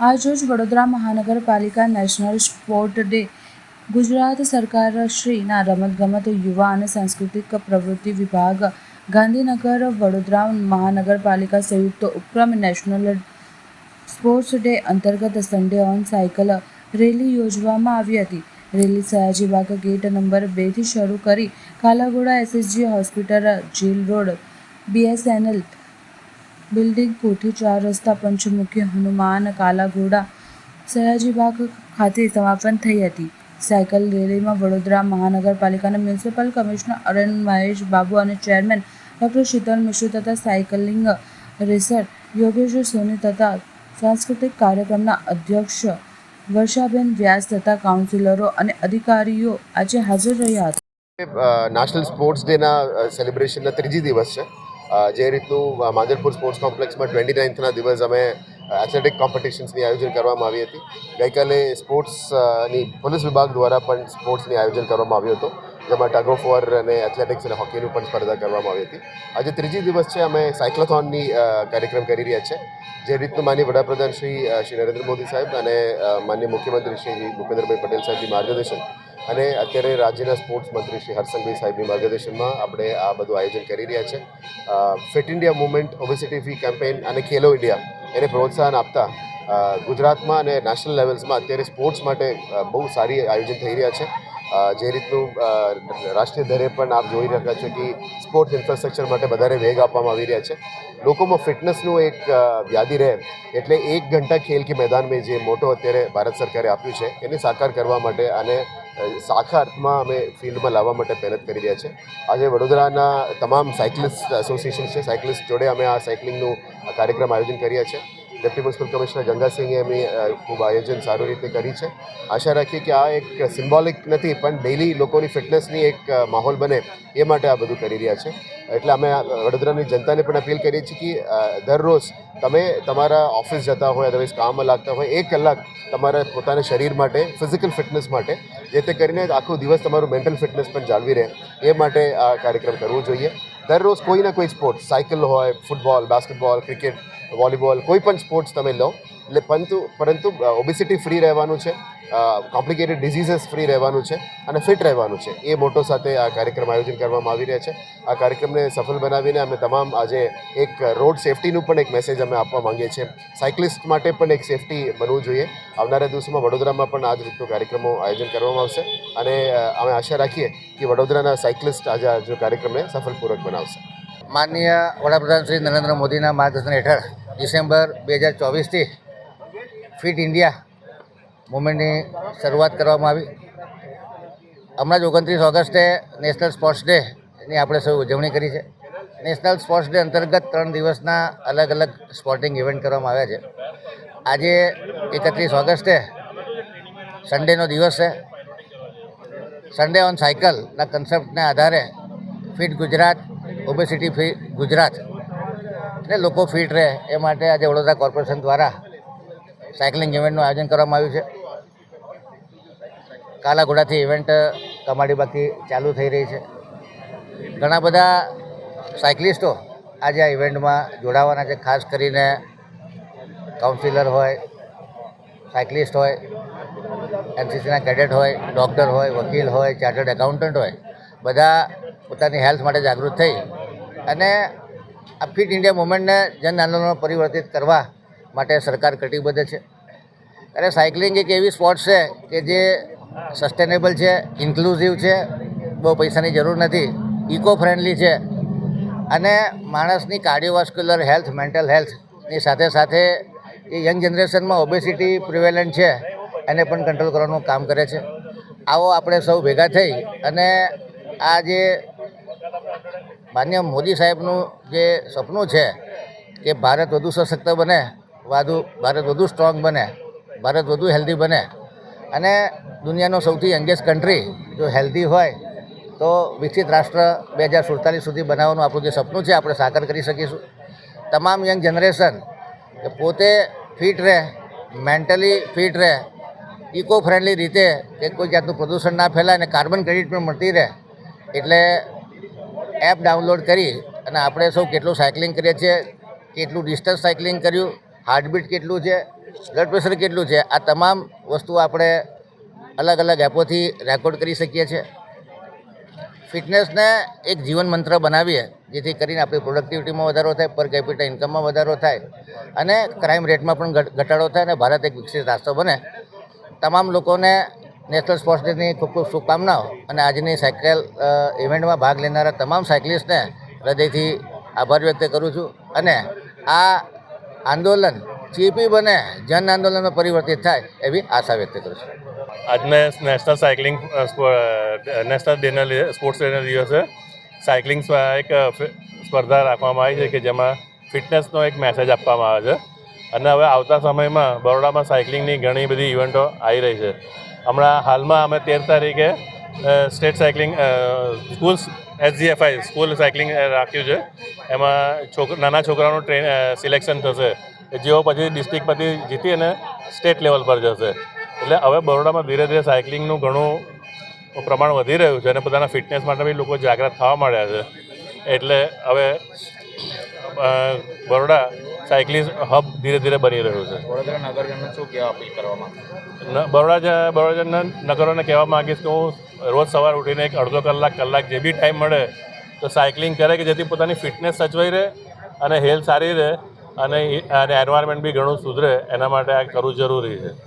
આજરોજ વડોદરા મહાનગરપાલિકા national sport day Gujarat સરકાર શ્રીના રમતગમત યુવા અને સાંસ્કૃતિક પ્રવૃત્તિ વિભાગ ગાંધીનગર વડોદરા મહાનગરપાલિકા સંયુક્ત ઉપક્રમે નેશનલ સ્પોર્ટ્સ ડે અંતર્ગત સન્ડે ઓન સાયકલ રેલી યોજવામાં આવી હતી. રેલી સયાજીબાગ ગેટ નંબર 2થી શરૂ કરી Kalaghoda SSG hospital, jail road, BSNL building, Kothi 4 રસ્તા, પંચમુખી, હનુમાન કાલાઘોડા, સયાજીબાગ ખાતે સમાપન થઈ હતી. સાયકલ રેલીમાં વડોદરા મહાનગરપાલિકાના મ્યુનિસિપલ કમિશનર અરવિંદ મહેશ બાબુ અને ચેરમેન ડૉક્ટર શીતલ મિશ્ર તથા સાયકલિંગ રેસર યોગેશ સોની તથા સાંસ્કૃતિક કાર્યક્રમના અધ્યક્ષ વર્ષાબેન વ્યાસ તથા કાઉન્સિલરો અને અધિકારીઓ આજે હાજર રહ્યા હતા. નેશનલ સ્પોર્ટ્સ ડેના સેલિબ્રેશનના ત્રીજી દિવસ છે. જે રીતનું માંજલપુર સ્પોર્ટ્સ કોમ્પ્લેક્સમાં 29ના દિવસ અમે એથ્લેટિક કોમ્પિટિશન્સની આયોજન કરવામાં આવી હતી. ગઈકાલે સ્પોર્ટ્સની પોલીસ વિભાગ દ્વારા પણ સ્પોર્ટ્સની આયોજન કરવામાં આવ્યું હતું, જેમાં ટગ ઓફ વોર અને એથ્લેટિક્સ અને હોકીનું પણ સ્પર્ધા કરવામાં આવી હતી. આજે ત્રીજી દિવસ છે. અમે સાયક્લોથોનની કાર્યક્રમ કરી રહ્યા છે. જે રીતનું માનનીય વડાપ્રધાન શ્રી નરેન્દ્ર મોદી સાહેબ અને માનનીય મુખ્યમંત્રી શ્રી ભૂપેન્દ્રભાઈ પટેલ સાહેબની માર્ગદર્શન અને અત્યારે રાજ્યના સ્પોર્ટ્સ મંત્રી શ્રી હર્ષસંઘવી સાહેબની માર્ગદર્શનમાં આપણે આ બધું આયોજન કરી રહ્યા છે. Fit India movement, obesity free campaign અને ખેલો ઇન્ડિયા એને પ્રોત્સાહન આપતા ગુજરાતમાં અને નેશનલ લેવલ્સમાં અત્યારે સ્પોર્ટ્સ માટે બહુ સારી આયોજન થઈ રહ્યા છે. જે રીતનું રાષ્ટ્રીય દરે પણ આપ જોઈ રહ્યા છો કે સ્પોર્ટ્સ ઇન્ફ્રાસ્ટ્રક્ચર માટે વધારે વેગ આપવામાં આવી રહ્યા છે. લોકોમાં ફિટનેસનું એક વ્યાધિ રહે એટલે 1 ઘંટા ખેલ કે મેદાન મેં જે મોટો અત્યારે ભારત સરકારે આપ્યું છે એને સાકાર કરવા માટે અને સાચા અર્થમાં અમે ફિલ્ડમાં લાવવા માટે મહેનત કરી રહ્યા છે. આજે વડોદરાના તમામ સાયકલિસ્ટ એસોસિએશન છે, સાયકલિસ્ટ જોડે અમે આ સાયકલિંગનું કાર્યક્રમ આયોજન કર્યા છે. ડેપ્યુટી મ્યુનિસિપલ કમિશનર ગંગાસિંહે એમની ખૂબ આયોજન સારી રીતે કરી છે. આશા રાખીએ કે આ એક સિમ્બોલિક નથી પણ ડેઇલી લોકોની ફિટનેસની એક માહોલ બને એ માટે આ બધું કરી રહ્યા છે. એટલે અમે વડોદરાની જનતાને પણ અપીલ કરીએ છીએ કે દરરોજ તમે તમારા ઓફિસ જતા હોય, અદરવાઇઝ કામમાં લાગતા હોય, 1 કલાક તમારા પોતાના શરીર માટે, ફિઝિકલ ફિટનેસ માટે, જેથી કરીને આખો દિવસ તમારું મેન્ટલ ફિટનેસ પણ જાળવી રહે એ માટે આ કાર્યક્રમ કરવો જોઈએ. દરરોજ કોઈ ના કોઈ સ્પોર્ટ્સ, સાયકલ હોય, ફૂટબોલ, બાસ્કેટબોલ, ક્રિકેટ, વોલીબોલ, કોઈ પણ સ્પોર્ટ્સ તમે લો એટલે પરંતુ ઓબેસિટી ફ્રી રહેવાનું છે, કોમ્પ્લિકેટેડ ડિઝીઝીસ ફ્રી રહેવાનું છે અને ફિટ રહેવાનું છે. એ મોટો સાથે આ કાર્યક્રમ આયોજન કરવામાં આવી રહ્યા છે. આ કાર્યક્રમને સફળ બનાવીને અમે તમામ આજે એક રોડ સેફટીનું પણ એક મેસેજ અમે આપવા માંગીએ છીએ. સાયકલિસ્ટ માટે પણ એક સેફટી બનવું જોઈએ. આવનારા દિવસોમાં વડોદરામાં પણ આ જ રીતનું કાર્યક્રમો આયોજન કરવામાં આવશે અને અમે આશા રાખીએ કે વડોદરાના સાયકલિસ્ટ આજે આજનો કાર્યક્રમને સફળપૂર્વક બનાવશે. માનનીય વડાપ્રધાન શ્રી નરેન્દ્ર મોદીના માર્ગદર્શન હેઠળ ડિસેમ્બર 2024થી ફિટ ઇન્ડિયા મુવમેન્ટની શરૂઆત કરવામાં આવી. હમણાં જ 29 ઓગસ્ટે નેશનલ સ્પોર્ટ્સ ડેની આપણે સૌ ઉજવણી કરી છે. નેશનલ સ્પોર્ટ્સ ડે અંતર્ગત 3 દિવસના અલગ અલગ સ્પોર્ટિંગ ઇવેન્ટ કરવામાં આવ્યા છે. આજે 31 ઓગસ્ટે સન્ડેનો દિવસ છે. સન્ડે ઓન સાયકલના કન્સેપ્ટના આધારે fit Gujarat, obesity free Gujarat એટલે લોકો ફિટ રહે એ માટે આજે વડોદરા કોર્પોરેશન દ્વારા સાયકલિંગ ઇવેન્ટનું આયોજન કરવામાં આવ્યું છે. કાલાઘોડાથી ઇવેન્ટ કમાડીબાગથી ચાલુ થઈ રહી છે. ઘણા બધા સાયકલિસ્ટો આજે આ ઇવેન્ટમાં જોડાવાના છે. ખાસ કરીને કાઉન્સિલર હોય, સાયકલિસ્ટ હોય, NCCના કેડેટ હોય, ડૉક્ટર હોય, વકીલ હોય, ચાર્ટર્ડ એકાઉન્ટન્ટ હોય, બધા પોતાની હેલ્થ માટે જાગૃત થઈ અને આ ફિટ ઇન્ડિયા મુવમેન્ટને જન આંદોલનમાં પરિવર્તિત કરવા માટે સરકાર કટિબદ્ધ છે. અને સાયકલિંગ એક એવી સ્પોર્ટ્સ છે કે જે સસ્ટેનેબલ છે, ઇન્ક્લુઝિવ છે, બહુ પૈસાની જરૂર નથી, ઇકો ફ્રેન્ડલી છે અને માણસની કાર્ડિયોવાસ્ક્યુલર હેલ્થ, મેન્ટલ હેલ્થની સાથે સાથે એ યંગ જનરેશનમાં ઓબેસિટી પ્રિવેલન્ટ છે એને પણ કંટ્રોલ કરવાનું કામ કરે છે. આવો આપણે સૌ ભેગા થઈ અને આ જે માનનીય મોદી સાહેબનું જે સપનું છે કે ભારત વધુ સશક્ત બને, ભારત વધુ સ્ટ્રોંગ બને, ભારત વધુ હેલ્ધી બને અને દુનિયાનો સૌથી યંગેસ્ટ કન્ટ્રી જો હેલ્ધી હોય તો વિકસિત રાષ્ટ્ર 2047 સુધી બનાવવાનું આપણું જે સપનું છે આપણે સાકાર કરી શકીશું. તમામ યંગ જનરેશન કે પોતે ફિટ રહે, મેન્ટલી ફિટ રહે, ઇકો ફ્રેન્ડલી રીતે કે કોઈ જાતનું પ્રદૂષણ ના ફેલાય અને કાર્બન ક્રેડિટ પણ મળતી રહે એટલે એપ ડાઉનલોડ કરી અને આપણે સૌ કેટલું સાયકલિંગ કરીએ છીએ, કેટલું ડિસ્ટન્સ સાયકલિંગ કર્યું, હાર્ટબીટ કેટલું છે, બ્લડ પ્રેશર કેટલું છે, આ તમામ વસ્તુઓ આપણે અલગ અલગ એપોથી રેકોર્ડ કરી શકીએ છીએ. ફિટનેસને એક જીવન મંત્ર બનાવીએ જેથી કરીને આપણી પ્રોડક્ટિવિટીમાં વધારો થાય, પર કેપિટા ઇન્કમમાં વધારો થાય અને ક્રાઇમ રેટમાં પણ ઘટાડો થાય અને ભારત એક વિકસિત રાષ્ટ્ર બને. તમામ લોકોને નેશનલ સ્પોર્ટ્સ ડેની ખૂબ ખૂબ શુભકામનાઓ અને આજની સાયકલ ઇવેન્ટમાં ભાગ લેનારા તમામ સાયકલિસ્ટને હૃદયથી આભાર વ્યક્ત કરું છું અને આ આંદોલન ચેપી બને, જન આંદોલનમાં પરિવર્તિત થાય એવી આશા વ્યક્ત કરું છું. આજને નેશનલ સાયકલિંગ નેશનલ ડેના સ્પોર્ટ્સ ડેના દિવસે સાયકલિંગ એક સ્પર્ધા રાખવામાં આવી છે કે જેમાં ફિટનેસનો એક મેસેજ આપવામાં આવે છે અને હવે આવતા સમયમાં બરોડામાં સાયકલિંગની ઘણી બધી ઇવેન્ટો આવી રહી છે. હમણાં હાલમાં અમે 13 તારીખે state cycling school SGFI school cycling રાખ્યું છે. એમાં નાના છોકરાઓનું સિલેક્શન થશે જેઓ પછી ડિસ્ટ્રિક્ટ પરથી જીતી અને સ્ટેટ લેવલ પર જશે. એટલે હવે બરોડામાં ધીરે ધીરે સાયકલિંગનું ઘણું પ્રમાણ વધી રહ્યું છે અને પોતાના ફિટનેસ માટે બી લોકો જાગૃત થવા માંડ્યા છે. એટલે હવે બરોડા સાયકલિસ્ટ હબ ધીરે ધીરે બની રહ્યું છે. વડોદરા નગરજનને શું કહેવા અપીલ કરવામાં? બરોડાના નગરોને કહેવા માગીશ કે હું રોજ સવાર ઉઠીને એક અડધો કલાક જે બી ટાઈમ મળે તો સાયકલિંગ કરે કે જેથી પોતાની ફિટનેસ સચવાઈ રહે અને હેલ્થ સારી રહે અને એન્વાયરમેન્ટ બી ઘણું સુધરે. એના માટે આ કરવું જરૂરી છે.